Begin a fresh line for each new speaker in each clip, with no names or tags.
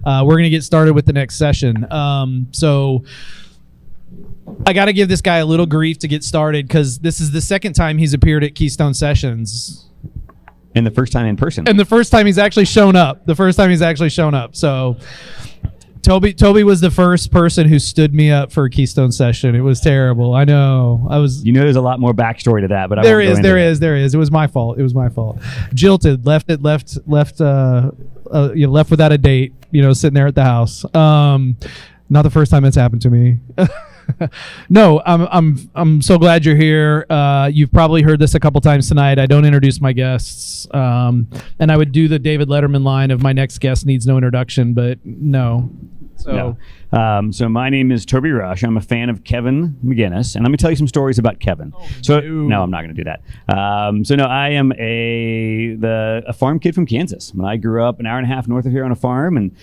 we're going to get started with the next session. So I got to give this guy a little grief to get started because this is the second time he's appeared at Keystone Sessions.
And the first time in person.
And the first time he's actually shown up. So Toby was the first person who stood me up for a Keystone session. It was terrible. I know.
There's a lot more backstory to that, but
there is. It was my fault. Jilted, left without a date, sitting there at the house. Not the first time it's happened to me. No, I'm so glad you're here. You've probably heard this a couple times tonight. I don't introduce my guests, and I would do the David Letterman line of my next guest needs no introduction, but no. So
my name is Toby Rush. I'm a fan of Kevin McGinnis, and let me tell you some stories about Kevin. No, I'm not going to do that. I am a farm kid from Kansas. I grew up an hour and a half north of here on a farm, and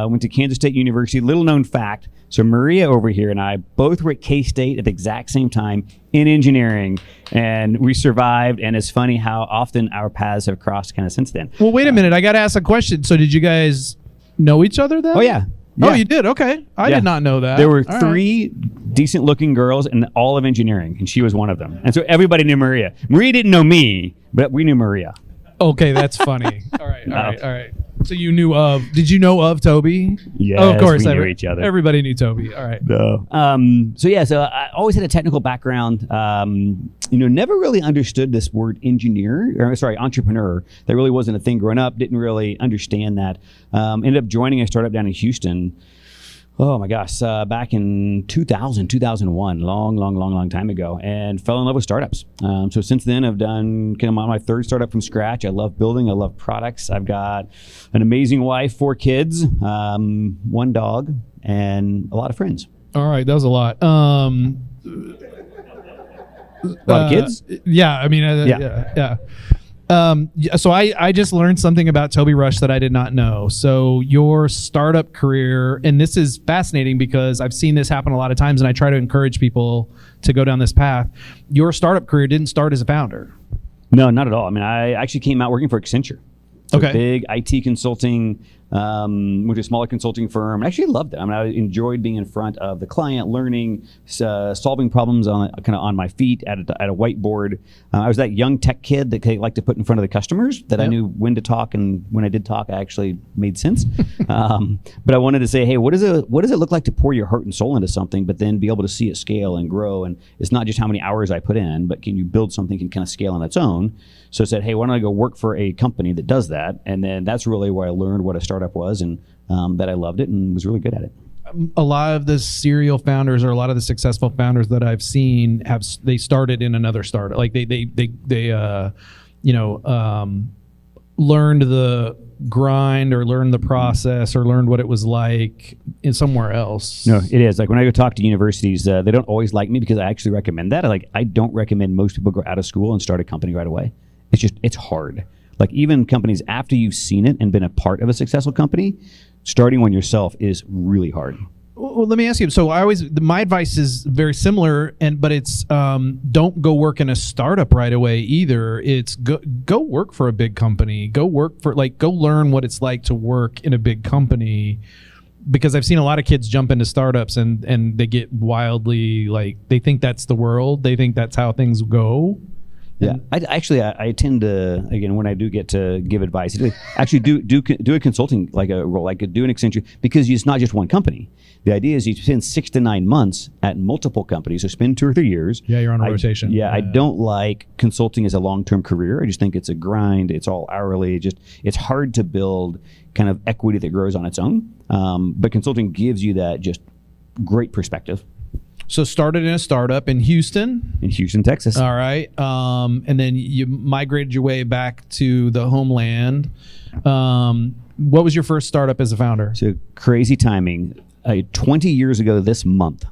went to Kansas State University. Little known fact. So Maria over here and I both were at K-State at the exact same time in engineering, and we survived. And it's funny how often our paths have crossed kind of since then.
Well, wait a minute. I got to ask a question. So did you guys know each other then?
Oh, yeah.
Oh, you did? Okay. I did not know that.
There were three decent-looking girls in all of engineering, and she was one of them. And so everybody knew Maria. Maria didn't know me, but we knew Maria.
Okay, that's funny. All right. So you knew of? Did you know of Toby?
Yes,
of course.
We knew each other.
Everybody knew Toby. All right.
No. So I always had a technical background. Never really understood this word entrepreneur. That really wasn't a thing growing up. Didn't really understand that. Ended up joining a startup down in Houston. Oh my gosh, back in 2001, long time ago, and fell in love with startups. So since then, I've done kind of my third startup from scratch. I love building, I love products. I've got an amazing wife, 4 kids, 1 dog, and a lot of friends.
All right, that was a lot.
A lot of kids?
Yeah, I mean, yeah. So I just learned something about Toby Rush that I did not know. So your startup career, and this is fascinating because I've seen this happen a lot of times, and I try to encourage people to go down this path. Your startup career didn't start as a founder.
No, not at all. I mean, I actually came out working for Accenture. So
okay.
Big IT consulting, went to a smaller consulting firm. I actually loved it. I mean, I enjoyed being in front of the client, learning, solving problems on my feet at a whiteboard. I was that young tech kid that liked to put in front of the customers that I knew when to talk, and when I did talk, I actually made sense. But I wanted to say, hey, what does it look like to pour your heart and soul into something, but then be able to see it scale and grow? And it's not just how many hours I put in, but can you build something that can kind of scale on its own? So I said, hey, why don't I go work for a company that does that? And then that's really where I learned what a startup was, and that I loved it and was really good at it.
A lot of the serial founders, or a lot of the successful founders that I've seen, they started in another startup. Like they learned the grind, or learned the process, or learned what it was like in somewhere else.
No, it is. Like when I go talk to universities, they don't always like me because I actually recommend that. I don't recommend most people go out of school and start a company right away. It's hard. Like even companies, after you've seen it and been a part of a successful company, starting one yourself is really hard.
Well, let me ask you. So my advice is very similar, but it's don't go work in a startup right away either. It's go work for a big company. Go learn what it's like to work in a big company. Because I've seen a lot of kids jump into startups and they get wildly, they think that's the world. They think that's how things go.
Yeah, I tend to, again, when I do get to give advice, actually do a consulting role, do an Accenture, because it's not just one company. The idea is you spend 6 to 9 months at multiple companies, so spend 2 or 3 years.
Yeah, you're on a rotation.
Yeah, I don't like consulting as a long-term career. I just think it's a grind. It's all hourly. It's hard to build kind of equity that grows on its own. But consulting gives you that just great perspective.
So started in a startup in Houston.
In Houston, Texas.
All right. And then you migrated your way back to the homeland. What was your first startup as a founder?
So crazy timing. 20 years ago this month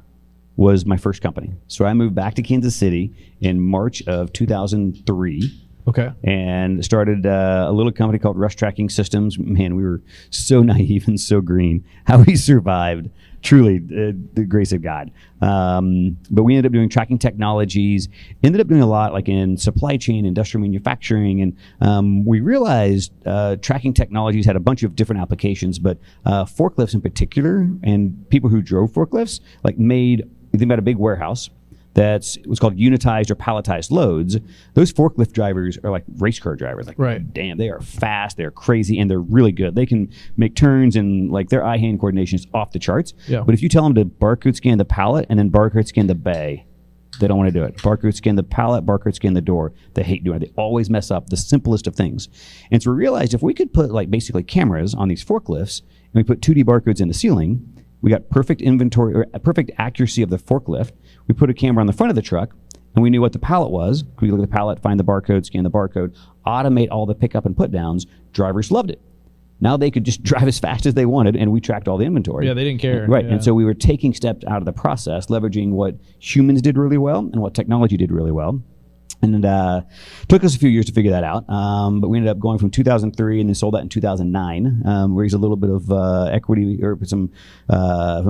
was my first company. So I moved back to Kansas City in March of 2003.
Okay.
and started a little company called Rush Tracking Systems. Man, we were so naive and so green. How we survived, truly the grace of God. But we ended up doing tracking technologies, ended up doing a lot like in supply chain, industrial manufacturing, and we realized tracking technologies had a bunch of different applications, but forklifts in particular, and people who drove forklifts, like you think about a big warehouse that's what's called unitized or palletized loads. Those forklift drivers are like race car drivers. Like,
right.
Damn, they are fast, they're crazy, and they're really good. They can make turns, and like their eye-hand coordination is off the charts.
Yeah.
But if you tell them to barcode scan the pallet and then barcode scan the bay, they don't want to do it. Barcode scan the pallet, barcode scan the door. They hate doing it. They always mess up the simplest of things. And so we realized if we could put like basically cameras on these forklifts and we put 2D barcodes in the ceiling, we got perfect inventory or perfect accuracy of the forklift. We put a camera on the front of the truck, and we knew what the pallet was. We look at the pallet, find the barcode, scan the barcode, automate all the pickup and put downs. Drivers loved it. Now they could just drive as fast as they wanted, and we tracked all the inventory.
Yeah, they didn't care.
Right,
Yeah.
and so we were taking steps out of the process, leveraging what humans did really well and what technology did really well. And took us a few years to figure that out, but we ended up going from 2003 and then sold that in 2009. Raised a little bit of equity or some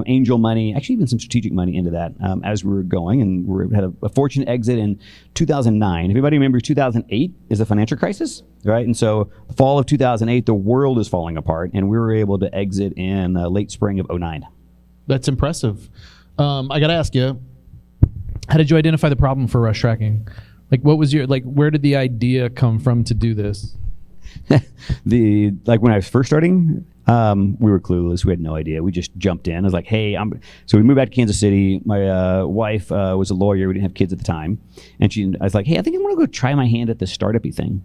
angel money, actually even some strategic money into that as we were going, and we had a fortunate exit in 2009. Everybody remembers 2008 is the financial crisis, right? And so the fall of 2008, the world is falling apart, and we were able to exit in late spring of 2009.
That's impressive. I got to ask you, how did you identify the problem for rush tracking? Like, what was where did the idea come from to do this?
When I was first starting, we were clueless. We had no idea. We just jumped in. I was like, hey, so we moved back to Kansas City. My wife was a lawyer. We didn't have kids at the time. And I was like, hey, I think I'm going to go try my hand at this startup-y thing.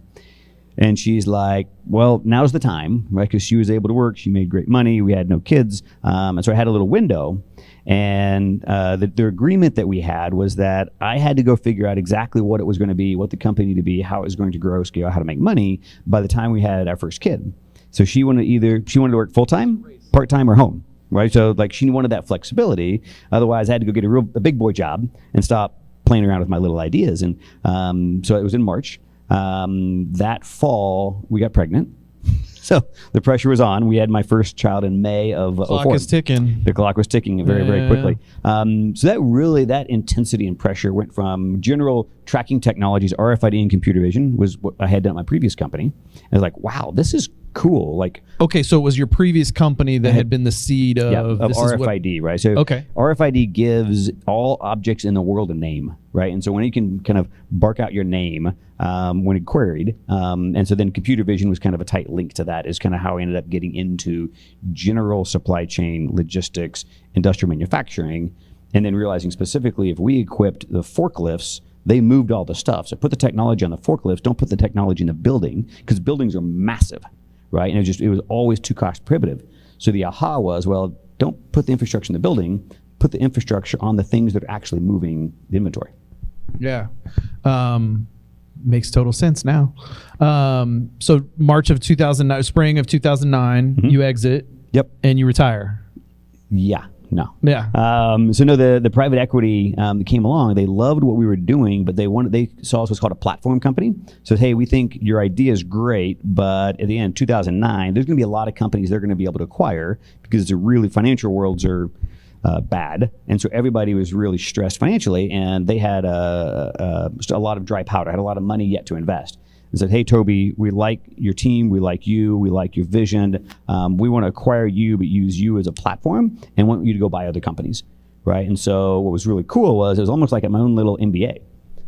And she's like, well, now's the time, right? Because she was able to work. She made great money. We had no kids. And so I had a little window. And the agreement that we had was that I had to go figure out exactly what it was going to be, what the company needed to be, how it was going to grow, scale, how to make money by the time we had our first kid. So she wanted to work full-time, part-time, or home, right? So like she wanted that flexibility. Otherwise, I had to go get a big boy job and stop playing around with my little ideas. And so it was in March. That fall, we got pregnant. So the pressure was on. We had my first child in May of 2004.
Clock is ticking.
The clock was ticking very, very quickly. So that intensity and pressure went from general tracking technologies, RFID and computer vision was what I had done at my previous company. And I was like, wow, this is cool. Like,
okay, so it was your previous company that had been the seed of,
of
this
RFID, right? So
okay.
RFID gives all objects in the world a name, right? And so when you can kind of bark out your name when it queried, and so then computer vision was kind of a tight link to that, is kind of how I ended up getting into general supply chain, logistics, industrial manufacturing, and then realizing specifically if we equipped the forklifts, they moved all the stuff. So put the technology on the forklifts, don't put the technology in the building, because buildings are massive, right? And it was always too cost prohibitive. So the aha was, well, don't put the infrastructure in the building, put the infrastructure on the things that are actually moving the inventory.
Yeah. Makes total sense now. So March of 2009, spring of 2009, you exit.
Yep.
And you retire.
Yeah. No.
Yeah.
So no, the private equity that came along, they loved what we were doing, but they saw us what's called a platform company. So hey, we think your idea is great, but at the end, 2009, there's going to be a lot of companies they're going to be able to acquire because the really financial worlds are bad, and so everybody was really stressed financially, and they had a lot of dry powder, had a lot of money yet to invest. And said, hey, Toby, we like your team, we like you, we like your vision. We want to acquire you, but use you as a platform and want you to go buy other companies, right? And so what was really cool was it was almost like my own little MBA,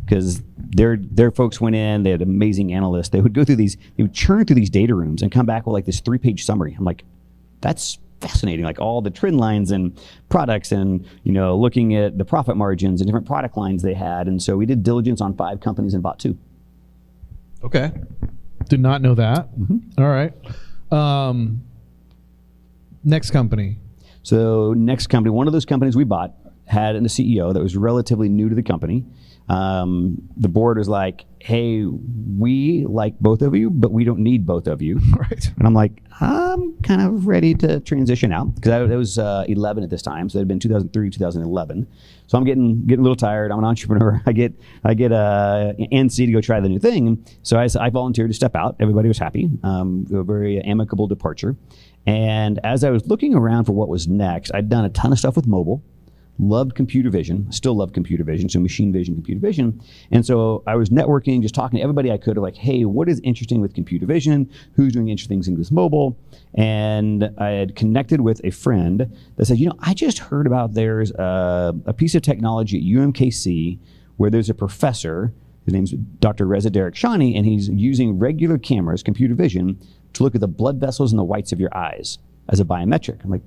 because their folks went in, they had amazing analysts. They would go through they would churn through these data rooms and come back with like this 3-page summary. I'm like, that's fascinating, like all the trend lines and products and, looking at the profit margins and different product lines they had. And so we did diligence on 5 companies and bought 2.
Okay. Did not know that. Mm-hmm. All right. Next company.
So next company, one of those companies we bought had a CEO that was relatively new to the company. the board was like, hey, we like both of you, but we don't need both of you.
Right.
And I'm like, I'm kind of ready to transition out, because I was 11 at this time, so it had been 2003, 2011. So I'm getting a little tired. I'm an entrepreneur. I get NC to go try the new thing. So I volunteered to step out. Everybody was happy. A very amicable departure. And as I was looking around for what was next, I'd done a ton of stuff with mobile. Loved computer vision, still love computer vision, so machine vision, computer vision. And so I was networking, just talking to everybody I could, like, hey, what is interesting with computer vision? Who's doing interesting things with mobile? And I had connected with a friend that said, I just heard about there's a piece of technology at UMKC where there's a professor, his name's Dr. Reza Derek-Shani, and he's using regular cameras, computer vision, to look at the blood vessels in the whites of your eyes as a biometric. I'm like,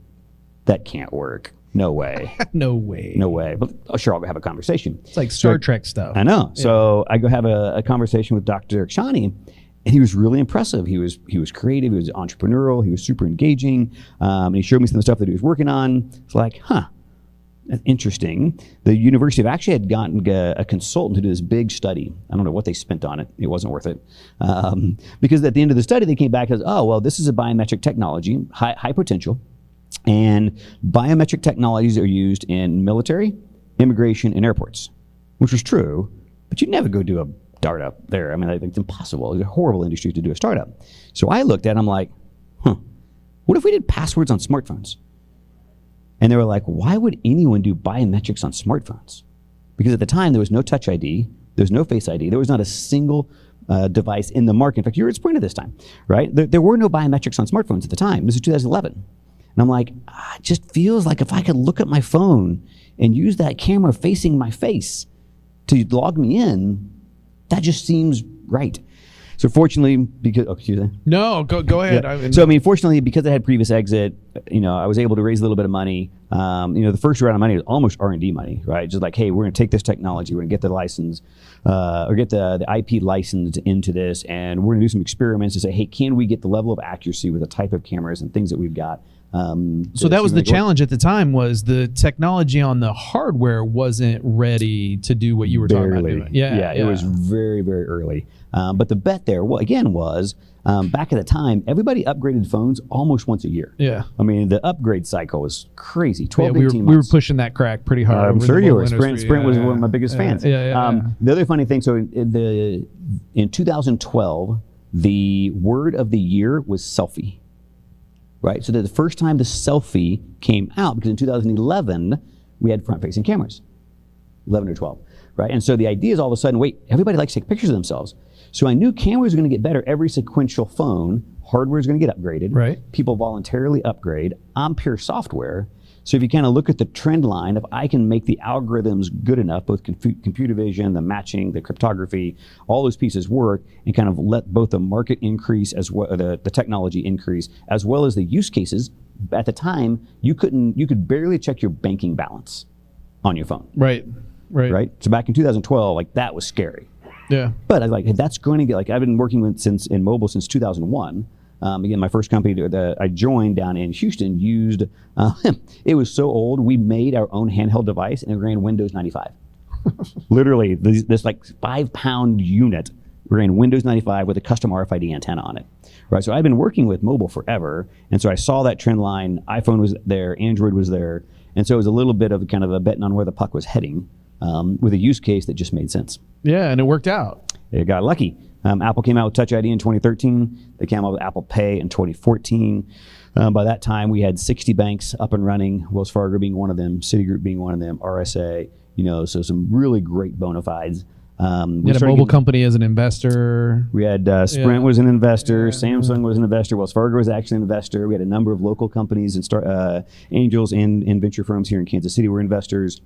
that can't work. No way.
No way.
No way. But sure, I'll go have a conversation.
It's like Star Trek stuff.
I know. Yeah. So I go have a conversation with Dr. Shani, and he was really impressive. He was creative. He was entrepreneurial. He was super engaging. And he showed me some of the stuff that he was working on. It's like, that's interesting. The university actually had gotten a consultant to do this big study. I don't know what they spent on it. It wasn't worth it. Because at the end of the study, they came back as, this is a biometric technology, high potential. And biometric technologies are used in military, immigration, and airports, which was true, but you'd never go do a startup there. I mean, I think it's impossible. It's a horrible industry to do a startup. So I looked at it, I'm like, what if we did passwords on smartphones? And they were like, why would anyone do biometrics on smartphones? Because at the time, there was no Touch ID, there was no Face ID, there was not a single device in the market. In fact, you were at Sprint at this time, right? There were no biometrics on smartphones at the time. This is 2011. And I'm like, it just feels like if I could look at my phone and use that camera facing my face to log me in, that just seems right. So fortunately, because excuse me.
No, go ahead.
Yeah. So I mean, fortunately, because I had previous exit, I was able to raise a little bit of money. The first round of money was almost R&D money, right? Just like, hey, we're going to take this technology, we're going to get the license, or get the IP licensed into this, and we're going to do some experiments to say, hey, can we get the level of accuracy with the type of cameras and things that we've got?
So that was the challenge at the time, was the technology on the hardware wasn't ready to do what you were talking about doing. Yeah,
it was very, very early. But the bet there, was back at the time, everybody upgraded phones almost once a year.
Yeah.
I mean, the upgrade cycle was crazy, 12 to 18 months.
We were pushing that crack pretty hard.
I'm sure you were. Sprint was one of my biggest fans.
The
other funny thing, so in 2012, the word of the year was selfie. Right, so the first time the selfie came out, because in 2011 we had front-facing cameras, 11 or 12, right? And so the idea is all of a sudden, wait, everybody likes to take pictures of themselves. So I knew cameras were going to get better every sequential phone. Hardware is going to get upgraded.
Right.
People voluntarily upgrade. I'm pure software. So if you kind of look at the trend line, if I can make the algorithms good enough, both computer vision, the matching, the cryptography, all those pieces work, and kind of let both the market increase as well, the technology increase, as well as the use cases. At the time, you could barely check your banking balance on your phone.
Right.
So back in 2012, like, that was scary.
Yeah.
But I was like, hey, that's going to get, like, I've been working in mobile since 2001. Again, my first company that I joined down in Houston used, it was so old, we made our own handheld device and it ran Windows 95. Literally, this like 5-pound unit ran Windows 95 with a custom RFID antenna on it. Right, so I've been working with mobile forever, and so I saw that trend line. iPhone was there, Android was there, and so it was a little bit of kind of a betting on where the puck was heading, with a use case that just made sense.
Yeah, and it worked out.
It got lucky. Apple came out with Touch ID in 2013. They came out with Apple Pay in 2014. By that time, we had 60 banks up and running, Wells Fargo being one of them, Citigroup being one of them, RSA, so some really great bona fides.
We had a mobile company as an investor.
We had Sprint was an investor, Samsung was an investor, Wells Fargo was actually an investor. We had a number of local companies and angels and venture firms here in Kansas City were investors.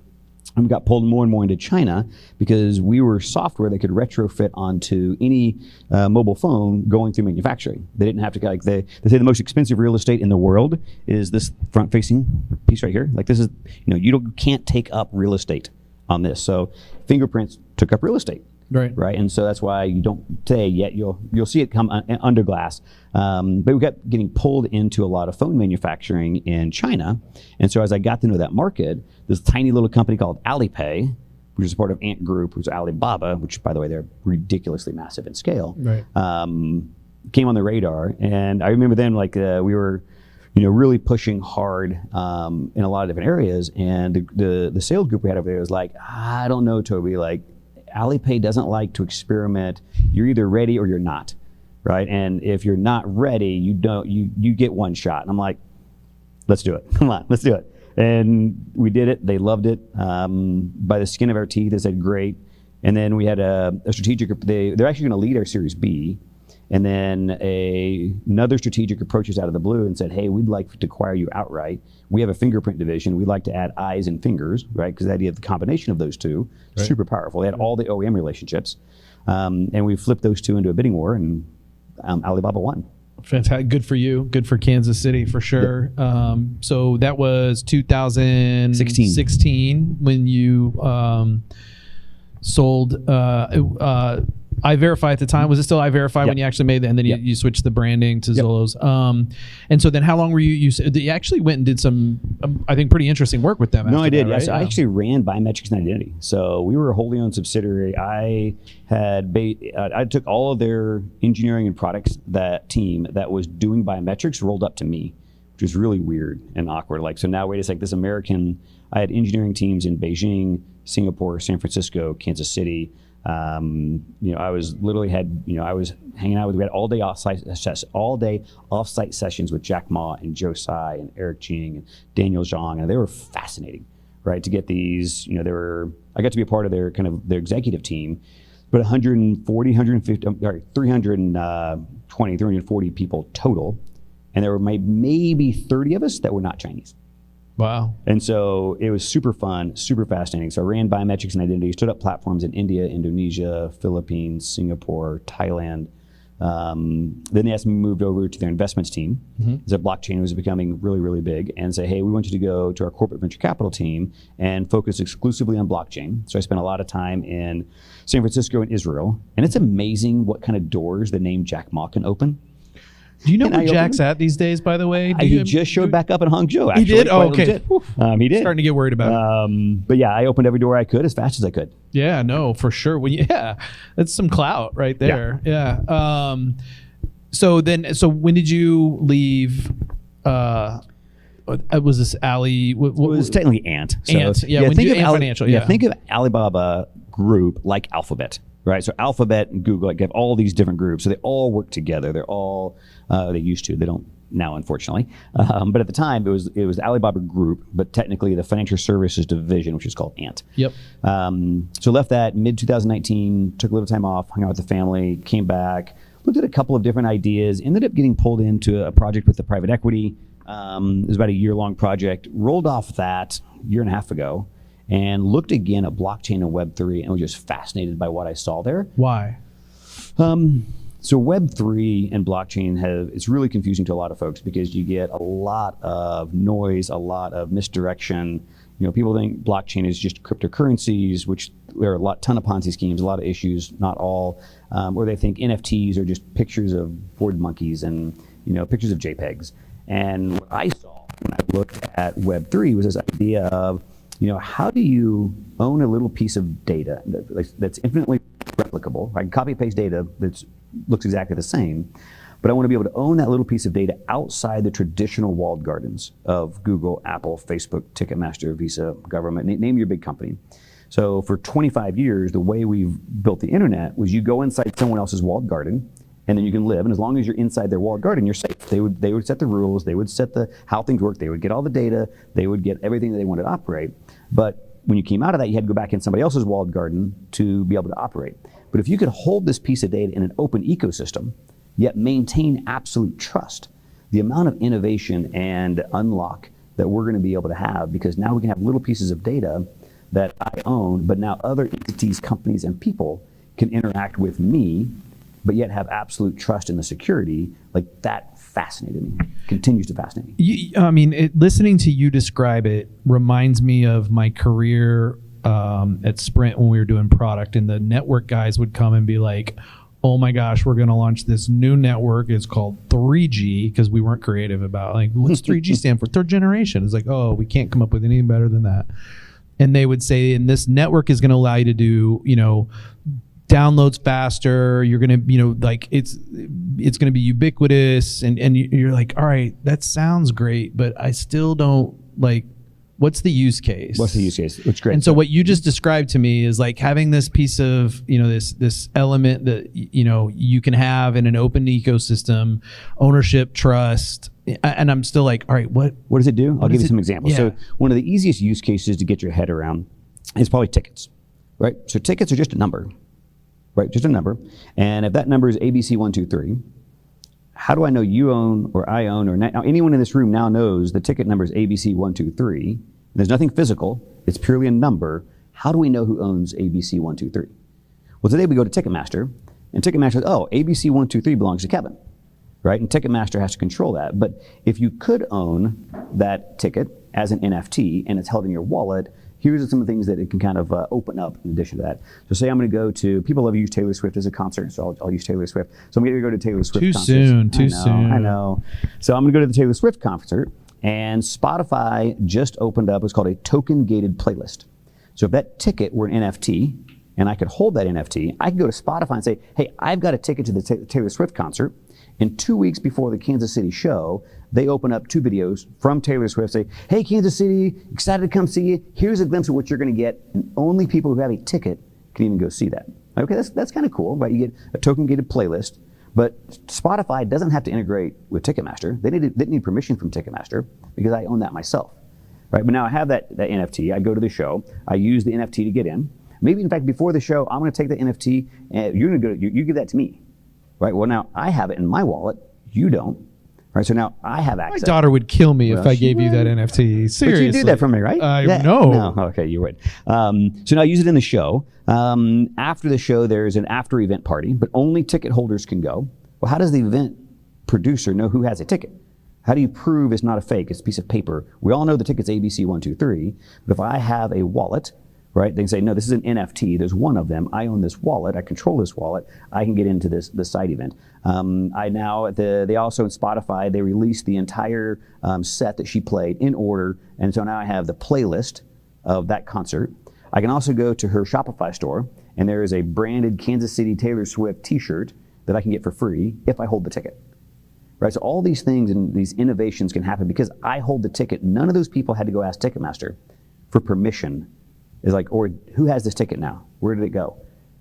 And we got pulled more and more into China because we were software that could retrofit onto any mobile phone going through manufacturing. They didn't have to, like, they say the most expensive real estate in the world is this front-facing piece right here. Like, this is, you can't take up real estate on this. So fingerprints took up real estate. Right. And so that's why you don't today yet. You'll see it come under glass. But we kept getting pulled into a lot of phone manufacturing in China. And so as I got to know that market, this tiny little company called Alipay which is part of Ant Group, who's Alibaba, which, by the way, they're ridiculously massive in scale,
Right.
Came on the radar. And I remember then, like, we were, really pushing hard in a lot of different areas. And the sales group we had over there was like, I don't know, Toby, like, Alipay doesn't like to experiment. You're either ready or you're not, right? And if you're not ready, you get one shot. And I'm like, let's do it. Come on, let's do it. And we did it. They loved it. By the skin of our teeth, they said great. And then we had a strategic. They're actually going to lead our Series B. And then another strategic approached us out of the blue and said, hey, we'd like to acquire you outright. We have a fingerprint division. We'd like to add eyes and fingers, right? Because the idea of the combination of those two, right, super powerful. They had all the OEM relationships. And we flipped those two into a bidding war, and Alibaba won.
Fantastic. Good for you. Good for Kansas City for sure. Yep. So that was 2016 when you sold iVerify at the time. Was it still iVerify, yep, when you actually made that, and then you switched the branding to, yep, Zolo's? And so then how long were you actually went and did some, I think, pretty interesting work with them?
No, I did.
That, right?
Yeah, so I actually ran biometrics and identity. So we were a wholly owned subsidiary. I took all of their engineering and products, that team that was doing biometrics rolled up to me, which was really weird and awkward. Like, so now wait a sec, this American, I had engineering teams in Beijing, Singapore, San Francisco, Kansas City. I was literally I was hanging out with, we had all day offsite sessions with Jack Ma and Joe Tsai and Eric Jing and Daniel Zhang, and they were fascinating, right? To get these, I got to be a part of their their executive team, but 340 people total, and there were maybe 30 of us that were not Chinese.
Wow.
And so it was super fun, super fascinating. So I ran biometrics and identity, stood up platforms in India, Indonesia, Philippines, Singapore, Thailand. Then they asked me to move over to their investments team. Mm-hmm. So blockchain was becoming really, really big, and say, hey, we want you to go to our corporate venture capital team and focus exclusively on blockchain. So I spent a lot of time in San Francisco and Israel. And it's amazing what kind of doors the name Jack Ma can open.
Do you know where Jack's at these days, by the way?
He just showed back up in Hangzhou, actually.
He did? Oh, okay.
He did.
Starting to get worried about it.
But yeah, I opened every door I could as fast as I could.
Yeah, no, for sure. Well, yeah, that's some clout right there. Yeah. So when did you leave? Was this Ali?
It was technically Ant. So,
Ant. Yeah, when think of Ant Financial. Yeah.
Think of Alibaba Group like Alphabet. Right, so Alphabet and Google have all these different groups, so they all work together. They're all they used to. They don't now, unfortunately. But at the time, it was Alibaba Group, but technically the financial services division, which is called Ant.
Yep.
So left that mid 2019, took a little time off, hung out with the family, came back, looked at a couple of different ideas, ended up getting pulled into a project with the private equity. It was about a year-long project. Rolled off that a year and a half ago. And looked again at blockchain and Web3 and was just fascinated by what I saw there.
Why?
So Web3 and blockchain it's really confusing to a lot of folks because you get a lot of noise, a lot of misdirection. People think blockchain is just cryptocurrencies, which there are ton of Ponzi schemes, a lot of issues, not all. Or they think NFTs are just pictures of board monkeys and pictures of JPEGs. And what I saw when I looked at Web3 was this idea of how do you own a little piece of data that's infinitely replicable? I can copy paste data that looks exactly the same, but I want to be able to own that little piece of data outside the traditional walled gardens of Google, Apple, Facebook, Ticketmaster, Visa, government, name your big company. So for 25 years, the way we've built the internet was you go inside someone else's walled garden, and then you can live, and as long as you're inside their walled garden, you're safe. They would set the rules, they would set how things work, they would get all the data, they would get everything that they wanted to operate. But when you came out of that, you had to go back in somebody else's walled garden to be able to operate. But if you could hold this piece of data in an open ecosystem, yet maintain absolute trust, the amount of innovation and unlock that we're going to be able to have, because now we can have little pieces of data that I own, but now other entities, companies, and people can interact with me, but yet have absolute trust in the security, like that fascinated me, continues to fascinate me.
Listening to you describe it reminds me of my career at Sprint when we were doing product, and the network guys would come and be like, oh my gosh, we're going to launch this new network. It's called 3G, because we weren't creative about what's 3G stand for? Third generation. It's like, oh, we can't come up with anything better than that. and they would say, and this network is going to allow you to do, downloads faster. You're going to, like it's going to be ubiquitous. And you're like, all right, that sounds great, but I still don't like, what's the use case?
What's the use case? It's great.
And so what you just described to me is like having this piece of, this element that, you can have in an open ecosystem, ownership, trust. And I'm still like, all right, what
does it do? I'll give you some examples.
Yeah.
So one of the easiest use cases to get your head around is probably tickets, right? So tickets are just a number, right? Just a number. And if that number is ABC123, how do I know you own or I own or now anyone in this room now knows the ticket number is ABC123? There's nothing physical. It's purely a number. How do we know who owns ABC123? Well, today we go to Ticketmaster, and Ticketmaster says, oh, ABC123 belongs to Kevin, right? And Ticketmaster has to control that. But if you could own that ticket as an NFT and it's held in your wallet, here's some of the things that it can kind of open up in addition to that. So say I'm going to go to, people love to use Taylor Swift as a concert, so I'll use Taylor Swift. So I'm going to go to Taylor Swift
Too
concerts.
soon.
I know. So I'm going to go to the Taylor Swift concert, and Spotify just opened up what's called a token-gated playlist. So if that ticket were an NFT, and I could hold that NFT, I could go to Spotify and say, hey, I've got a ticket to the Taylor Swift concert, and 2 weeks before the Kansas City show, they open up 2 videos from Taylor Swift, say, hey, Kansas City, excited to come see you. Here's a glimpse of what you're going to get. And only people who have a ticket can even go see that. Okay, that's kind of cool, right? You get a token-gated playlist. But Spotify doesn't have to integrate with Ticketmaster. They didn't need permission from Ticketmaster because I own that myself, right? But now I have that NFT. I go to the show. I use the NFT to get in. Maybe, in fact, before the show, I'm going to take the NFT and you give that to me, right? Well, now I have it in my wallet. You don't. Right, so now I have access.
My daughter would kill me if I gave you that NFT. Seriously.
But you do that for me, right?
No.
No, okay, you would. So now I use it in the show. After the show, there's an after event party, but only ticket holders can go. Well, how does the event producer know who has a ticket? How do you prove it's not a fake? It's a piece of paper. We all know the ticket's ABC123, but if I have a wallet, right? They can say, no, this is an NFT. There's one of them. I own this wallet. I control this wallet. I can get into this side event. They also in Spotify, they released the entire set that she played in order. And so now I have the playlist of that concert. I can also go to her Shopify store, and there is a branded Kansas City Taylor Swift t-shirt that I can get for free if I hold the ticket. Right? So all these things and these innovations can happen because I hold the ticket. None of those people had to go ask Ticketmaster for permission. Is like, or who has this ticket now? Where did it go?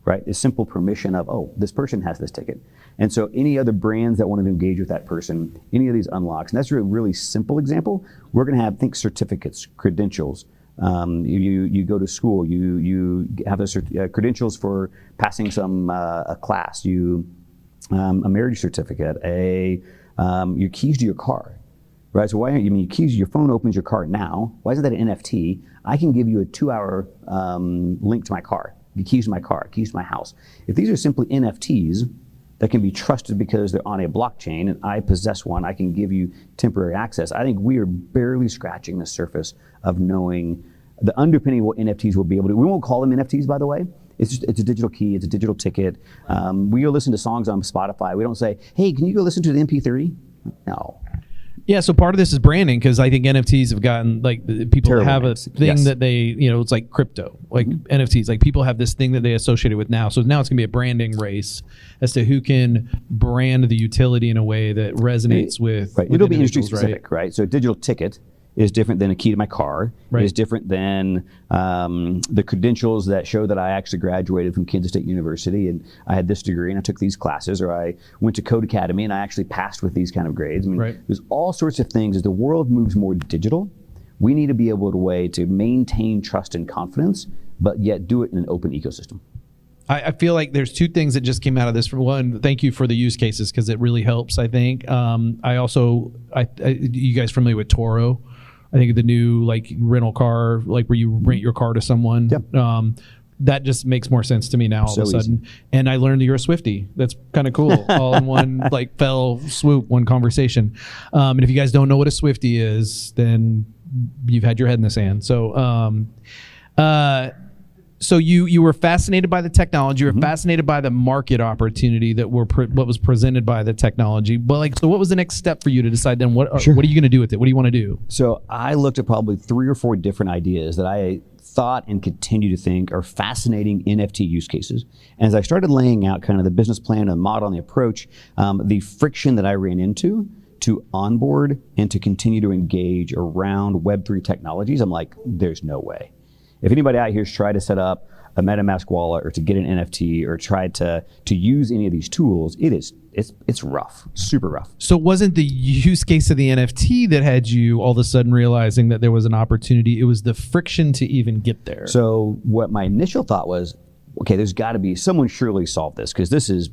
Right? It's simple permission of, oh, this person has this ticket. And so any other brands that want to engage with that person, any of these unlocks, and that's a really simple example. We're going to have, think certificates, credentials. You go to school, you have credentials for passing a class, a marriage certificate, your keys to your car. Right, so why aren't your keys? Your phone opens your car now. Why isn't that an NFT? I can give you a 2-hour link to my car, the keys to my car, keys to my house. If these are simply NFTs that can be trusted because they're on a blockchain and I possess one, I can give you temporary access. I think we are barely scratching the surface of knowing the underpinning of what NFTs will be able to do. We won't call them NFTs, by the way. It's a digital key. It's a digital ticket. We go listen to songs on Spotify. We don't say, hey, can you go listen to the MP3? No.
Yeah, so part of this is branding because I think NFTs have gotten like people
Terrible
have
names.
a thing that they it's like crypto, like NFTs. Like people have this thing that they associate it with now. So now it's gonna be a branding race as to who can brand the utility in a way that resonates with.
Right. It'll be industry specific, right? So a digital ticket is different than a key to my car.
Right.
Is different than the credentials that show that I actually graduated from Kansas State University and I had this degree and I took these classes, or I went to Code Academy and I actually passed with these kind of grades. I mean, there's all sorts of things. As the world moves more digital, we need to be able to maintain trust and confidence, but yet do it in an open ecosystem.
I feel like there's 2 things that just came out of this. For one, thank you for the use cases because it really helps, I think. You guys familiar with Toro? I think the new like rental car, like where you rent your car to someone.
Yep.
That just makes more sense to me now all of a sudden.
Easy.
And I learned that you're a Swiftie. That's kind of cool. All in one like fell swoop, one conversation. And if you guys don't know what a Swiftie is, then you've had your head in the sand. So you were fascinated by the technology. You were fascinated by the market opportunity that what was presented by the technology. But so what was the next step for you to decide then what are you going to do with it? What do you want to do?
So I looked at probably 3 or 4 different ideas that I thought and continue to think are fascinating NFT use cases. And as I started laying out kind of the business plan and the model and the approach, the friction that I ran into to onboard and to continue to engage around Web3 technologies, I'm like, there's no way. If anybody out here's tried to set up a MetaMask wallet or to get an NFT or tried to use any of these tools, it's rough, super rough.
So it wasn't the use case of the NFT that had you all of a sudden realizing that there was an opportunity. It was the friction to even get there.
So what my initial thought was, okay, there's got to be someone surely solve this because this is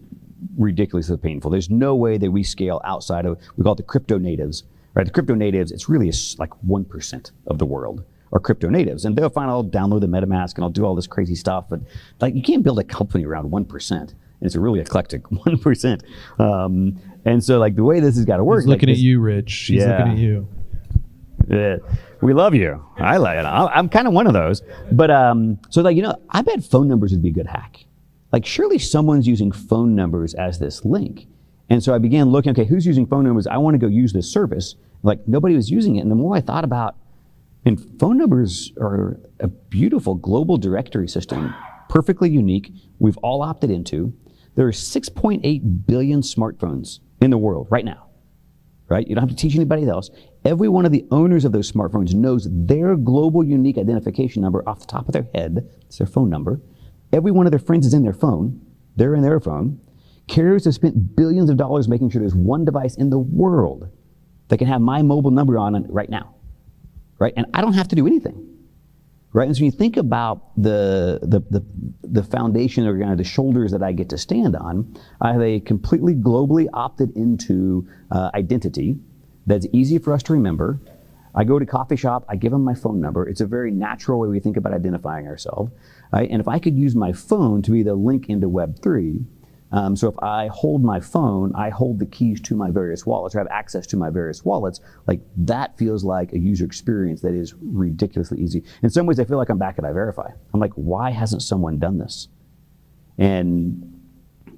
ridiculously painful. There's no way that we scale outside of, we call it the crypto natives, right? The crypto natives, it's really like 1% of the world are crypto natives, and they'll find I'll download the MetaMask and I'll do all this crazy stuff, but like you can't build a company around 1%. And it's a really eclectic 1%. And so like the way this has got to work.
He's looking at you, Rich. He's looking at you.
We love you. I like it. I'm kind of one of those. But so like, I bet phone numbers would be a good hack. Like surely someone's using phone numbers as this link. And so I began looking, okay, who's using phone numbers? I want to go use this service. Like nobody was using it. And the more I thought about, and phone numbers are a beautiful global directory system, perfectly unique. We've all opted into. There are 6.8 billion smartphones in the world right now, right? You don't have to teach anybody else. Every one of the owners of those smartphones knows their global unique identification number off the top of their head. It's their phone number. Every one of their friends is in their phone. They're in their phone. Carriers have spent billions of dollars making sure there's one device in the world that can have my mobile number on it right now. Right, and I don't have to do anything, right? And so when you think about the foundation or kind of the shoulders that I get to stand on, I have a completely globally opted into identity that's easy for us to remember. I go to coffee shop, I give them my phone number. It's a very natural way we think about identifying ourselves, right? And if I could use my phone to be the link into Web3, so if I hold my phone, I hold the keys to my various wallets, or have access to my various wallets, like that feels like a user experience that is ridiculously easy. In some ways, I feel like I'm back at iVerify. I'm like, why hasn't someone done this? And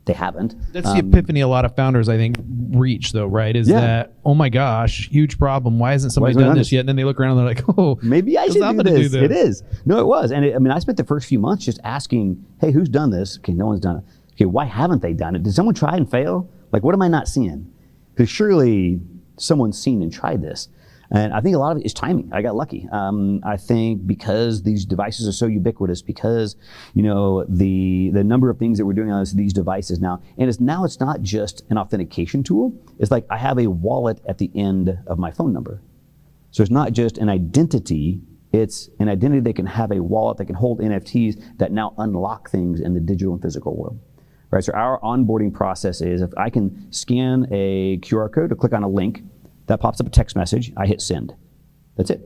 they haven't.
That's the epiphany a lot of founders, I think, reach though, right? Is that, oh my gosh, huge problem. Why hasn't somebody done this yet? And then they look around and they're like, oh,
maybe I should do this. It is. No, it was. And I spent the first few months just asking, hey, who's done this? Okay, no one's done it. Okay, why haven't they done it? Did someone try and fail? Like, what am I not seeing? Because surely someone's seen and tried this. And I think a lot of it is timing. I got lucky. I think because these devices are so ubiquitous, because the number of things that we're doing on these devices now, and it's not just an authentication tool. It's like I have a wallet at the end of my phone number. So it's not just an identity. It's an identity that can have a wallet that can hold NFTs that now unlock things in the digital and physical world. Right, so our onboarding process is if I can scan a QR code or click on a link, that pops up a text message, I hit send. That's it.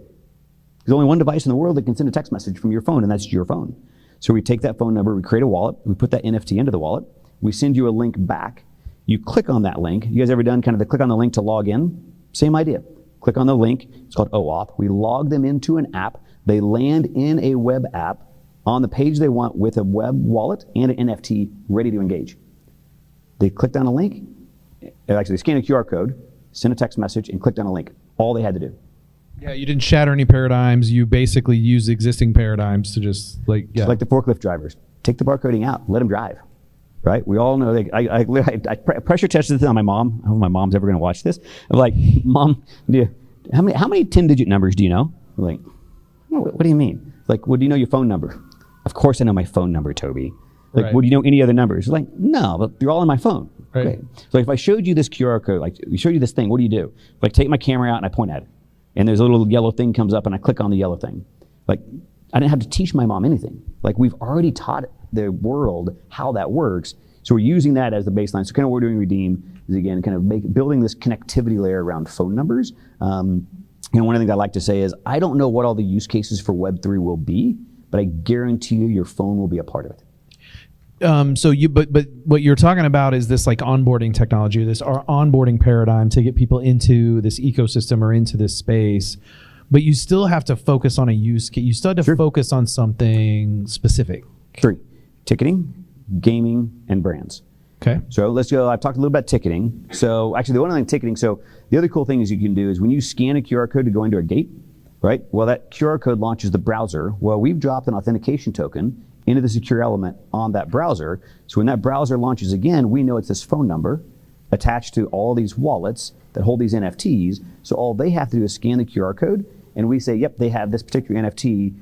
There's only one device in the world that can send a text message from your phone, and that's your phone. So we take that phone number, we create a wallet, we put that NFT into the wallet, we send you a link back, you click on that link. You guys ever done kind of the click on the link to log in? Same idea. Click on the link, it's called OAuth. We log them into an app, they land in a web app, on the page they want with a web wallet and an NFT ready to engage. They clicked on a link, actually scan a QR code, send a text message, and clicked on a link. All they had to do.
Yeah, you didn't shatter any paradigms. You basically use existing paradigms to just like,
Just like the forklift drivers. Take the barcoding out, let them drive. Right? We all know, I pressure tested this on my mom. I don't know if my mom's ever gonna watch this. I'm like, Mom, how many 10-digit numbers do you know? I'm like, what do you mean? Like, well, do you know your phone number? Of course I know my phone number, Toby. Like, well, do you know any other numbers? Like, no, but they're all in my phone.
Right.
Okay. So if I showed you this QR code, like we showed you this thing, what do? Like take my camera out and I point at it. And there's a little yellow thing comes up and I click on the yellow thing. Like, I didn't have to teach my mom anything. Like we've already taught the world how that works. So we're using that as the baseline. So kind of what we're doing Redeem is again, kind of building this connectivity layer around phone numbers. One of the things I like to say is, I don't know what all the use cases for Web3 will be, but I guarantee you your phone will be a part of it.
But what you're talking about is this like onboarding technology, this onboarding paradigm to get people into this ecosystem or into this space, but you still have to focus on a use case. You still have to focus on something specific.
3, ticketing, gaming, and brands.
Okay.
So let's go, I've talked a little about ticketing. So actually the one thing ticketing, so the other cool thing is you can do is when you scan a QR code to go into a gate, right? Well, that QR code launches the browser. Well, we've dropped an authentication token into the secure element on that browser. So when that browser launches again, we know it's this phone number attached to all these wallets that hold these NFTs. So all they have to do is scan the QR code, and we say, yep, they have this particular NFT,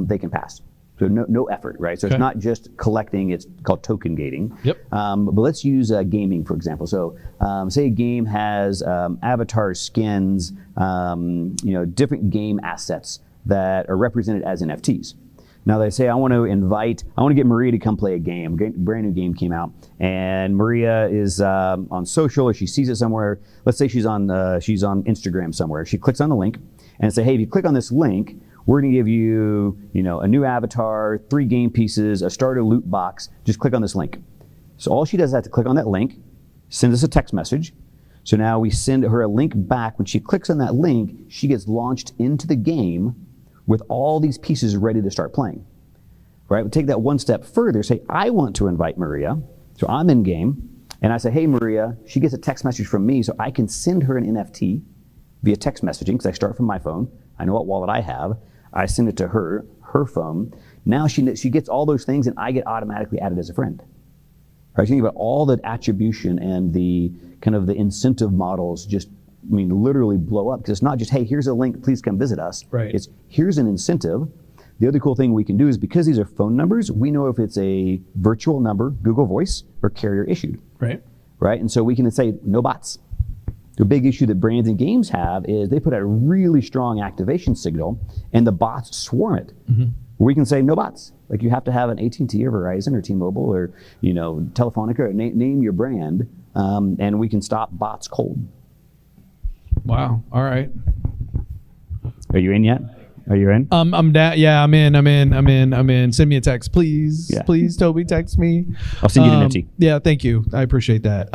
they can pass. So no effort, right? So It's not just collecting, it's called token gating.
Yep.
But let's use gaming, for example. So say a game has avatars, skins, different game assets that are represented as NFTs. Now they say, I want to get Maria to come play a game. A brand new game came out, and Maria is on social, or she sees it somewhere. Let's say she's on Instagram somewhere. She clicks on the link and say, hey, if you click on this link, we're going to give you, a new avatar, 3 game pieces, a starter loot box. Just click on this link. So all she does is have to click on that link, send us a text message. So now we send her a link back. When she clicks on that link, she gets launched into the game with all these pieces ready to start playing. Right? We take that one step further, say, I want to invite Maria. So I'm in game, and I say, hey, Maria, she gets a text message from me, so I can send her an NFT via text messaging, because I start from my phone. I know what wallet I have. I send it to her phone. Now she gets all those things, and I get automatically added as a friend. Right? Think about all the attribution and the kind of the incentive models literally blow up, because it's not just, hey, here's a link, please come visit us.
Right.
It's, here's an incentive. The other cool thing we can do is, because these are phone numbers, we know if it's a virtual number, Google Voice, or carrier issued.
Right.
Right? And so we can say, no bots. The big issue that brands and games have is they put out a really strong activation signal, and the bots swarm it. Mm-hmm. We can say no bots. Like, you have to have an AT&T or Verizon or T-Mobile or Telefonica, or name your brand, and we can stop bots cold.
Wow. All right.
Are you in yet? Are you in?
I'm down. Yeah, I'm in. Send me a text, please.
Yeah.
Please, Toby, text me.
I'll send you an NFT.
Yeah, thank you. I appreciate that.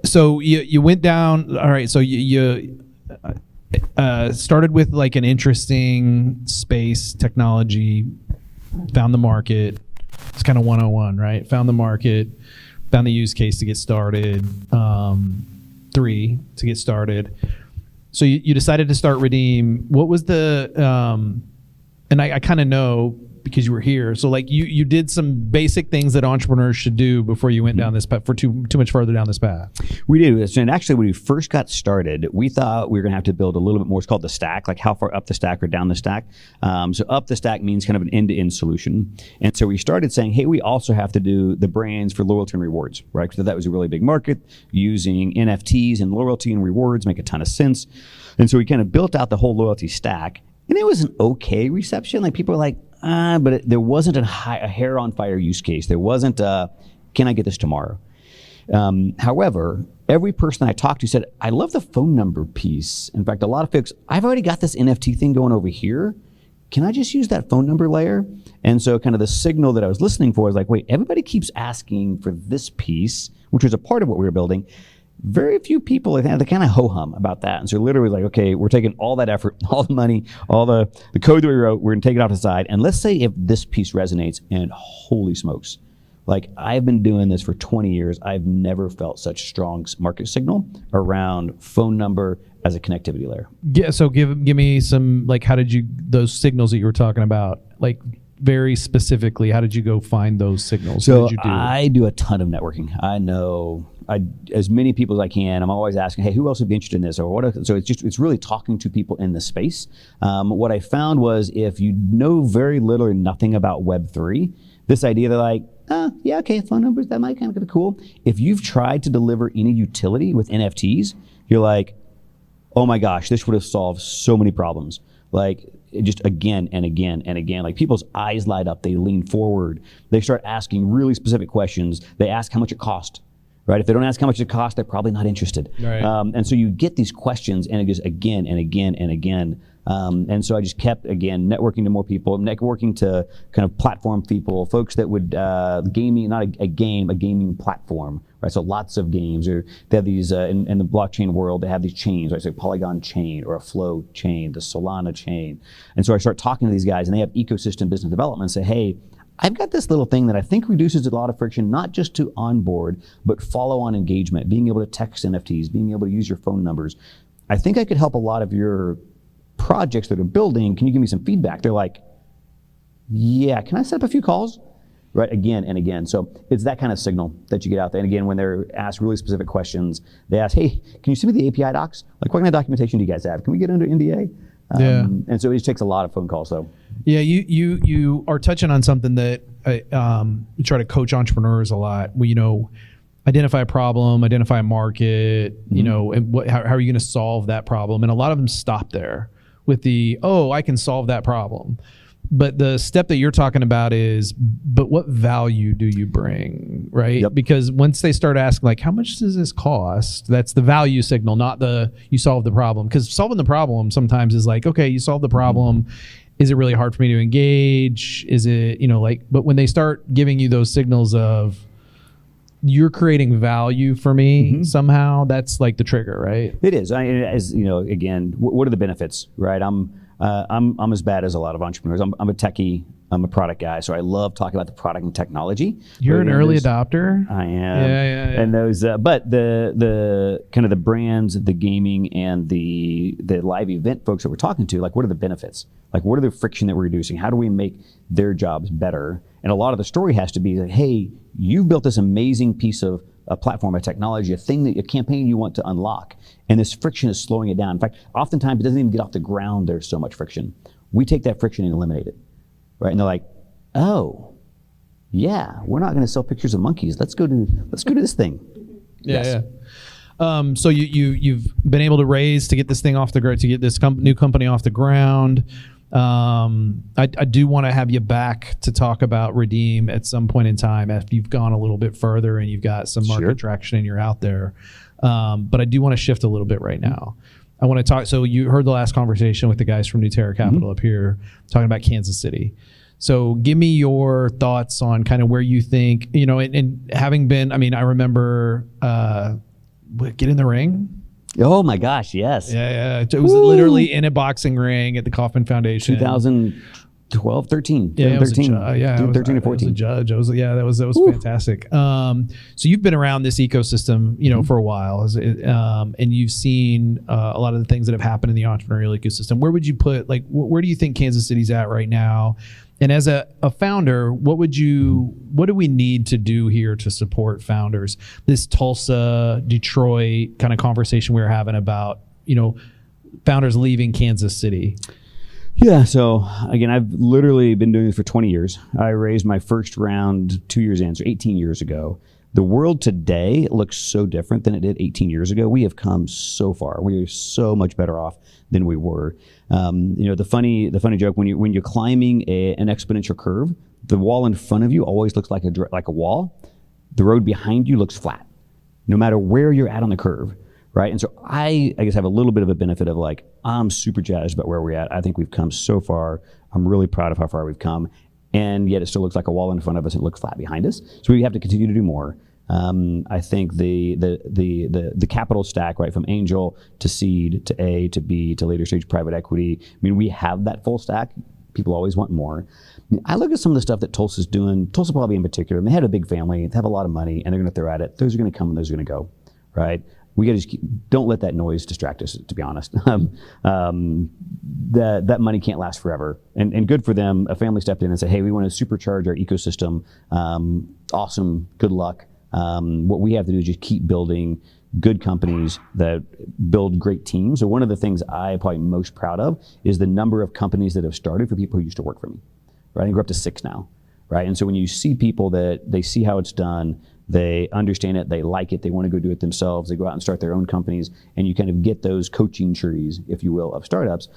So you went down. All right. So you started with like an interesting space technology, found the market. It's kind of 101, right? Found the market, found the use case to get started. 3 to get started. So you decided to start Redeem. What was the, and I kind of know because you were here. So like you did some basic things that entrepreneurs should do before you went down this path, for too much further down this path.
We did. And actually, when we first got started, we thought we were going to have to build a little bit more. It's called the stack, like how far up the stack or down the stack. So up the stack means kind of an end-to-end solution. And so we started saying, hey, we also have to do the brands for loyalty and rewards, right? Because that was a really big market. Using NFTs and loyalty and rewards make a ton of sense. And so we kind of built out the whole loyalty stack. And it was an okay reception. Like, people were like, but there wasn't a hair on fire use case. There wasn't can I get this tomorrow? However, every person I talked to said, I love the phone number piece. In fact, a lot of folks, I've already got this NFT thing going over here. Can I just use that phone number layer? And so kind of the signal that I was listening for is like, wait, everybody keeps asking for this piece, which was a part of what we were building. Very few people, they kind of ho-hum about that. And so literally like, okay, we're taking all that effort, all the money, all the code that we wrote, we're gonna take it off the side. And let's say if this piece resonates, and holy smokes, like, I've been doing this for 20 years. I've never felt such strong market signal around phone number as a connectivity layer.
Yeah, so give me some, like, how did you, those signals that you were talking about, like, very specifically, how did you go find those signals?
So
what did you do?
I do a ton of networking. I know as many people as I can. I'm always asking, hey, who else would be interested in this? Or what? So it's really talking to people in the space. What I found was, if you know very little or nothing about Web3, this idea that like, yeah, okay, phone numbers, that might kind of be cool. If you've tried to deliver any utility with NFTs, you're like, oh my gosh, this would have solved so many problems. Like, just again and again and again, like, people's eyes light up, they lean forward, they start asking really specific questions. They ask how much it cost, right? If they don't ask how much it cost, they're probably not interested.
Right.
And so you get these questions, and it goes again and again and again. And so I just kept, again, networking to more people, networking to kind of platform people, folks that would, gaming, not a gaming platform, right? So lots of games, or they have these, in the blockchain world, they have these chains, right? So Polygon chain, or a Flow chain, the Solana chain. And so I start talking to these guys, and they have ecosystem business development, and say, hey, I've got this little thing that I think reduces a lot of friction, not just to onboard, but follow on engagement, being able to text NFTs, being able to use your phone numbers. I think I could help a lot of your projects that are building. Can you give me some feedback? They're like, yeah, can I set up a few calls? Right, again and again. So it's that kind of signal that you get out there. And again, when they're asked really specific questions, they ask, hey, can you send me the API docs? Like, what kind of documentation do you guys have? Can we get under NDA? And so it just takes a lot of phone calls, though.
Yeah, you are touching on something that I try to coach entrepreneurs a lot. We, identify a problem, identify a market, and how are you going to solve that problem? And a lot of them stop there with I can solve that problem. But the step that you're talking about is, but what value do you bring, right?
Yep.
Because once they start asking, like, how much does this cost? That's the value signal, not you solve the problem. Because solving the problem sometimes is like, okay, you solve the problem. Is it really hard for me to engage? Is it, but when they start giving you those signals of, you're creating value for me somehow, that's like the trigger, right?
It is. Again, what are the benefits, right? I'm as bad as a lot of entrepreneurs. I'm a techie. I'm a product guy, so I love talking about the product and technology.
You're an early adopter.
I am.
Yeah.
And those, but the kind of the brands, the gaming, and the live event folks that we're talking to, like, what are the benefits? Like, what are the friction that we're reducing? How do we make their jobs better? And a lot of the story has to be like, hey, you've built this amazing piece of a platform, a technology, a campaign you want to unlock, and this friction is slowing it down. In fact, oftentimes it doesn't even get off the ground. There's so much friction. We take that friction and eliminate it, right? And they're like, oh, yeah, we're not going to sell pictures of monkeys. Let's go to this thing.
Yeah. So you've been able to get this thing off the ground, to get this new company off the ground. I do want to have you back to talk about Redeem at some point in time after you've gone a little bit further and you've got some market traction and you're out there. But I do want to shift a little bit right now. I want to talk. So you heard the last conversation with the guys from New Terra Capital up here talking about Kansas City. So give me your thoughts on kind of where you think, and having been, I remember, Get in the Ring.
Oh my gosh, yes.
Yeah. It was literally in a boxing ring at the Kauffman Foundation.
2012, 13.
Yeah,
13.
13
or 14.
I was a judge. That was fantastic. So you've been around this ecosystem, for a while, and you've seen a lot of the things that have happened in the entrepreneurial ecosystem. Where would you put, where do you think Kansas City's at right now? And as a founder, what do we need to do here to support founders? This Tulsa, Detroit kind of conversation we were having about, founders leaving Kansas City.
Yeah. So again, I've literally been doing this for 20 years. I raised my first round 2 years in, so 18 years ago. The world today looks so different than it did 18 years ago. We have come so far. We are so much better off than we were. The funny joke, when you're climbing an exponential curve, the wall in front of you always looks like a wall. The road behind you looks flat, no matter where you're at on the curve, right? And so I guess have a little bit of a benefit of I'm super jazzed about where we're at. I think we've come so far. I'm really proud of how far we've come. And yet it still looks like a wall in front of us and it looks flat behind us. So we have to continue to do more. I think the capital stack, right, from angel to seed to A to B to later stage private equity, we have that full stack. People always want more. I look at some of the stuff that Tulsa's doing, Tulsa probably in particular, and they had a big family, they have a lot of money, and they're going to throw at it. Those are going to come and those are going to go, right? We got to don't let that noise distract us, to be honest. That money can't last forever. And good for them, a family stepped in and said, hey, we want to supercharge our ecosystem. Awesome, good luck. What we have to do is just keep building good companies that build great teams. So one of the things I'm probably most proud of is the number of companies that have started for people who used to work for me, right? I think we're up to 6 now, right? And so when you see people that they see how it's done, they understand it, they like it, they want to go do it themselves, they go out and start their own companies, and you kind of get those coaching trees, if you will, of startups.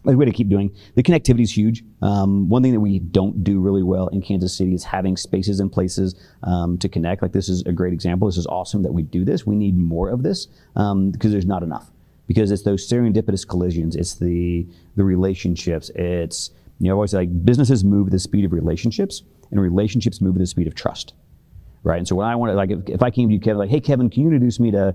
Like way to keep doing. The connectivity is huge. One thing that we don't do really well in Kansas City is having spaces and places to connect. Like this is a great example. This is awesome that we do this. We need more of this because there's not enough. Because it's those serendipitous collisions. It's the relationships. It's, I always say, like, businesses move at the speed of relationships, and relationships move at the speed of trust. Right, and so when I want to, like, if I came to you, Kevin, like, hey, Kevin, can you introduce me to,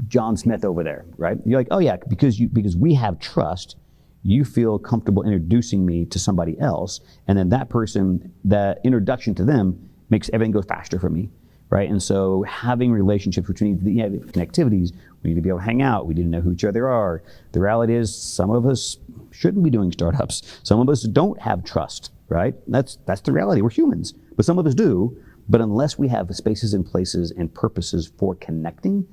John Smith over there, right? You're like, oh yeah, because we have trust. You feel comfortable introducing me to somebody else, and then that person, that introduction to them makes everything go faster for me, right? And so having relationships, which we need the connectivities, We need to be able to hang out. We need to know who each other are. The reality is some of us shouldn't be doing startups. Some of us don't have trust, right? That's the reality. We're humans, but some of us do. But unless we have spaces and places and purposes for connecting,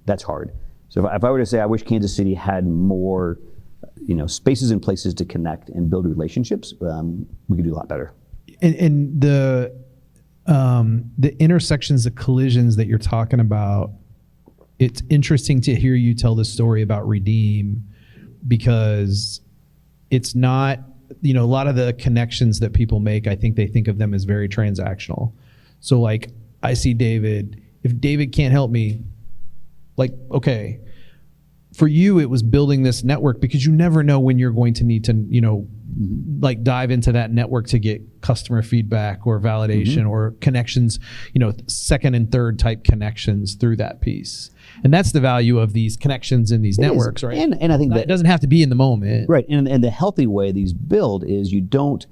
that's hard. So if I were to say I wish Kansas City had more, spaces and places to connect and build relationships, we could do a lot better.
And the intersections, the collisions that you're talking about, it's interesting to hear you tell this story about Redeem, because it's not, a lot of the connections that people make, I think they think of them as very transactional. So like, I see David, if David can't help me, like, okay, for you, it was building this network because you never know when you're going to need to, like dive into that network to get customer feedback or validation or connections, second and third type connections through that piece. And that's the value of these connections in these networks, right?
And I think that
it doesn't have to be in the moment.
Right. And the healthy way these build is you don't,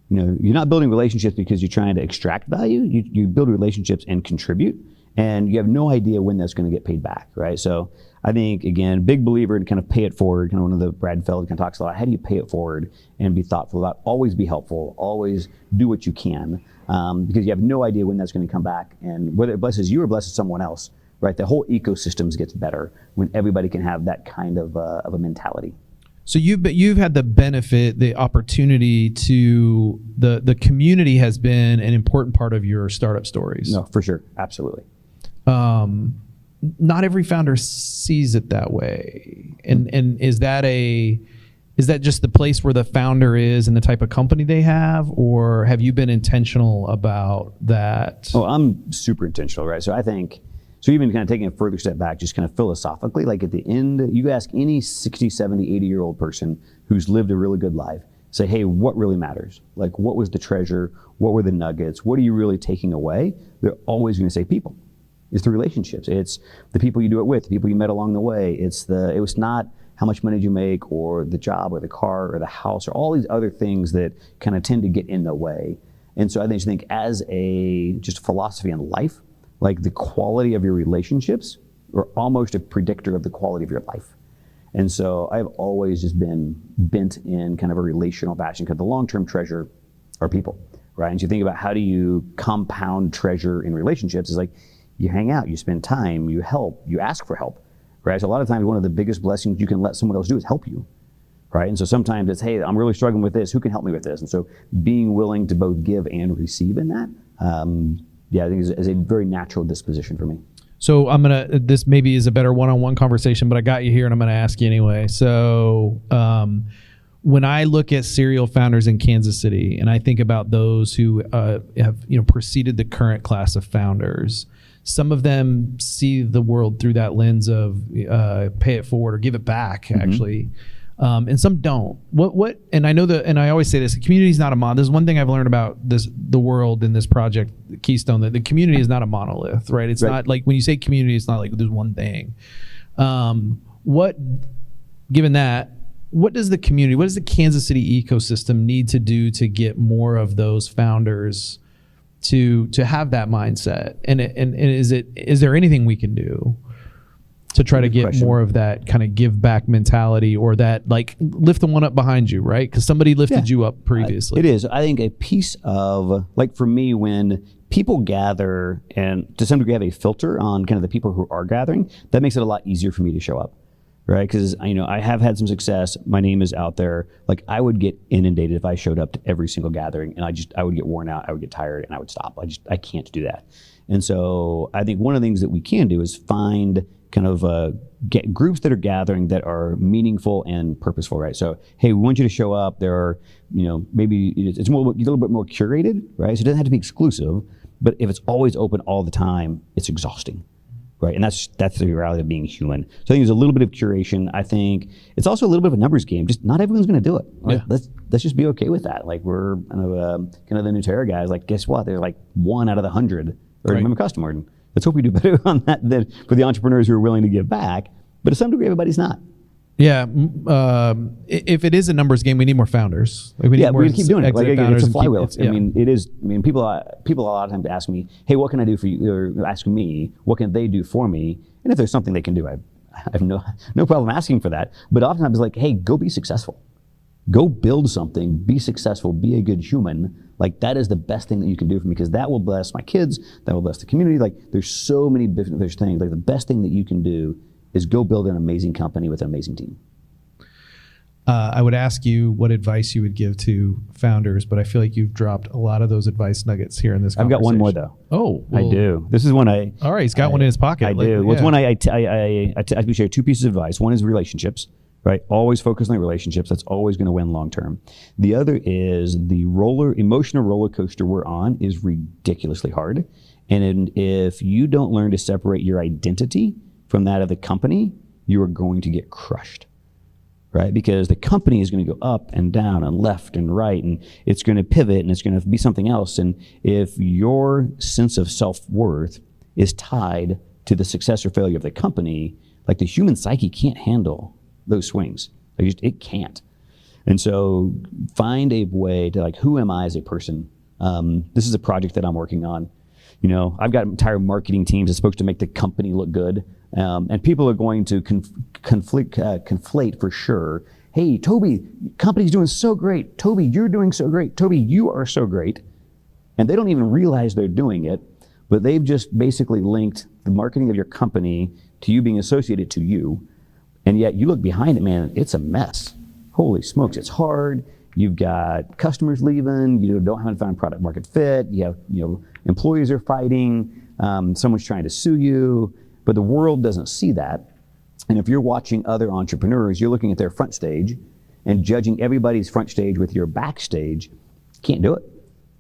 you're not building relationships because you're trying to extract value. You build relationships and contribute, and you have no idea when that's going to get paid back, right? So I think, again, big believer in kind of pay it forward. Kind of one of the Brad Feld kind of talks a lot. How do you pay it forward and be thoughtful about? Always be helpful. Always do what you can, because you have no idea when that's going to come back, and whether it blesses you or blesses someone else, right? The whole ecosystem gets better when everybody can have that kind of a mentality.
So you've had the benefit, the opportunity to the community has been an important part of your startup stories.
No, for sure, absolutely.
Not every founder sees it that way, and is that just the place where the founder is and the type of company they have, or have you been intentional about that?
Oh, I'm super intentional, right? So I think. So even kind of taking a further step back, just kind of philosophically, like at the end, you ask any 60, 70, 80-year-old person who's lived a really good life, say, hey, what really matters? Like, what was the treasure? What were the nuggets? What are you really taking away? They're always going to say people. It's the relationships. It's the people you do it with, the people you met along the way. It was not how much money did you make, or the job, or the car, or the house, or all these other things that kind of tend to get in the way. And so I think as just a philosophy in life, like the quality of your relationships are almost a predictor of the quality of your life. And so I've always just been bent in kind of a relational fashion, because the long-term treasure are people, right? And so you think about how do you compound treasure in relationships, is like you hang out, you spend time, you help, you ask for help, right? So a lot of times one of the biggest blessings you can let someone else do is help you, right? And so sometimes it's, hey, I'm really struggling with this, who can help me with this? And so being willing to both give and receive in that, I think is a very natural disposition for me.
So this maybe is a better one-on-one conversation, but I got you here and I'm gonna ask you anyway. So when I look at serial founders in Kansas City, and I think about those who have preceded the current class of founders, some of them see the world through that lens of pay it forward or give it back, actually. And some don't. What? And I know and I always say this: the community is not a This is one thing I've learned about the world in this project, Keystone. That the community is not a monolith, right? It's not like when you say community, it's not like there's one thing. Given that, what does the Kansas City ecosystem need to do to get more of those founders to have that mindset? And is there anything we can do to try to get more of that kind of give back mentality, or that like lift the one up behind you, right? Because somebody lifted you up previously.
It is. I think a piece of, like for me, when people gather and to some degree have a filter on kind of the people who are gathering, that makes it a lot easier for me to show up, right? Because I have had some success. My name is out there. Like I would get inundated if I showed up to every single gathering, and I would get worn out. I would get tired, and I would stop. I can't do that. And so I think one of the things that we can do is find kind of get groups that are gathering that are meaningful and purposeful, right? So, hey, we want you to show up. There are, maybe it's a little bit more curated, right? So it doesn't have to be exclusive, but if it's always open all the time, it's exhausting, right? And that's the reality of being human. So I think there's a little bit of curation. I think it's also a little bit of a numbers game. Just not everyone's going to do it. Right? Yeah. Let's just be okay with that. Like we're kind of the Nutera guys. Like guess what? There's like 1 out of the 100 are a customer. And let's hope we do better on that than for the entrepreneurs who are willing to give back. But to some degree, everybody's not.
Yeah. If it is a numbers game, we need more founders. Like, we need more
we keep doing it. Like, again, it's a
and keep-
flywheel.
yeah.
I mean, it is. I mean, people a lot of times ask me, "Hey, what can I do for you?" Or asking me, "What can they do for me?" And if there's something they can do, I have no problem asking for that. But oftentimes, it's like, "Hey, go be successful. Go build something. Be successful. Be a good human." Like, that is the best thing that you can do for me, because that will bless my kids. That will bless the community. Like, there's so many different things. Like, the best thing that you can do is go build an amazing company with an amazing team.
I would ask you what advice you would give to founders, but I feel like you've dropped a lot of those advice nuggets here in this
I've
conversation.
got one more, though.
Oh,
I do. This is one I...
All right, he's got one in his pocket.
I do. Well, it's one I share two pieces of advice. One is relationships, right? Always focus on the relationships. That's always going to win long term. The other is the emotional roller coaster we're on is ridiculously hard. And if you don't learn to separate your identity from that of the company, you are going to get crushed. Right? Because the company is going to go up and down and left and right, and it's going to pivot and it's going to be something else. And if your sense of self-worth is tied to the success or failure of the company, like, the human psyche can't handle those swings. It can't. And so find a way to, like, who am I as a person? This is a project that I'm working on. You know, I've got entire marketing teams that's supposed to make the company look good. And people are going to conflate for sure. Hey, Toby, company's doing so great. Toby, you're doing so great. Toby, you are so great. And they don't even realize they're doing it, but they've just basically linked the marketing of your company to you being associated to you. And yet you look behind it, man, it's a mess. Holy smokes, it's hard. You've got customers leaving. You don't have found product market fit. You have, employees are fighting. Someone's trying to sue you. But the world doesn't see that. And if you're watching other entrepreneurs, you're looking at their front stage and judging everybody's front stage with your backstage. You can't do it.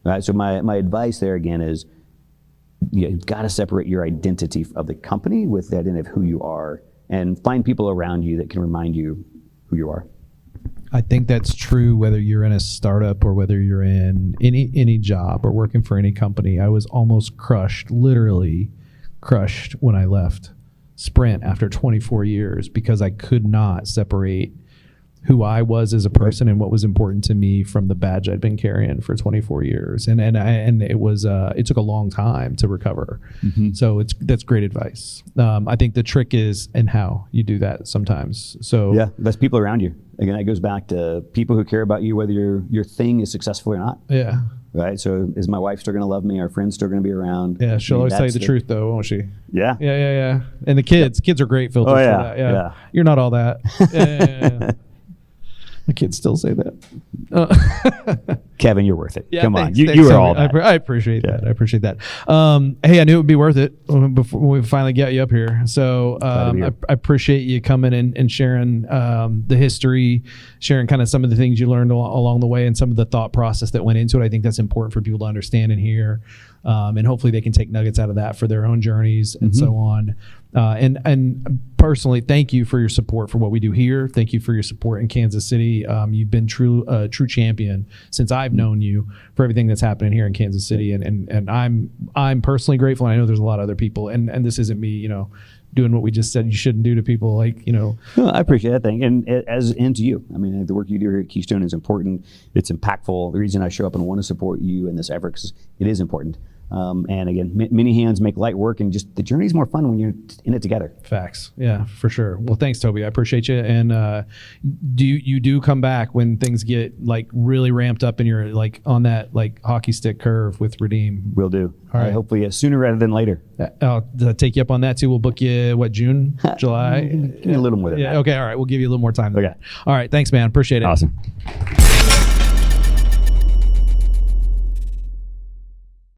Right? So my advice there again is, you've got to separate your identity of the company with the identity of who you are, and find people around you that can remind you who you are.
I think that's true whether you're in a startup or whether you're in any job or working for any company. I was almost crushed, literally crushed, when I left Sprint after 24 years because I could not separate who I was as a person and what was important to me from the badge I'd been carrying for 24 years. And it was it took a long time to recover. Mm-hmm. So that's great advice. I think the trick is in how you do that sometimes. So
yeah, that's people around you. Again, that goes back to people who care about you, whether your thing is successful or not.
Yeah.
Right. So is my wife still going to love me? Our friends still going to be around?
Yeah. She'll always tell you the truth, though, won't she?
Yeah.
Yeah. And the kids are great filters for that. Yeah. You're not all that. Yeah. The kids still say that.
Kevin, you're worth it.
Yeah,
Come
thanks,
on.
thanks,
You are all that.
I appreciate that. I appreciate that. Hey, I knew it would be worth it before we finally got you up here. So I appreciate you coming and sharing the history, sharing kind of some of the things you learned along the way and some of the thought process that went into it. I think that's important for people to understand and hear. And hopefully they can take nuggets out of that for their own journeys and so on. And personally, thank you for your support for what we do here. Thank you for your support in Kansas City. You've been true champion since I've known you for everything that's happening here in Kansas City. And I'm personally grateful. And I know there's a lot of other people. And this isn't me, doing what we just said you shouldn't do to people, No,
I appreciate that thing. And to you. I mean, the work you do here at Keystone is important. It's impactful. The reason I show up and want to support you in this effort is it is important. And again, many hands make light work, and just the journey is more fun when you're in it together.
Facts. Yeah, for sure. Well, thanks, Toby. I appreciate you. And do come back when things get really ramped up and you're on that hockey stick curve with Redeem?
Will do.
All right.
Hopefully sooner rather than later.
I'll take you up on that too. We'll book you, June, July?
Give me a little more than that.
Okay. All right. We'll give you a little more time than
Okay.
that. All right. Thanks, man. Appreciate it.
Awesome.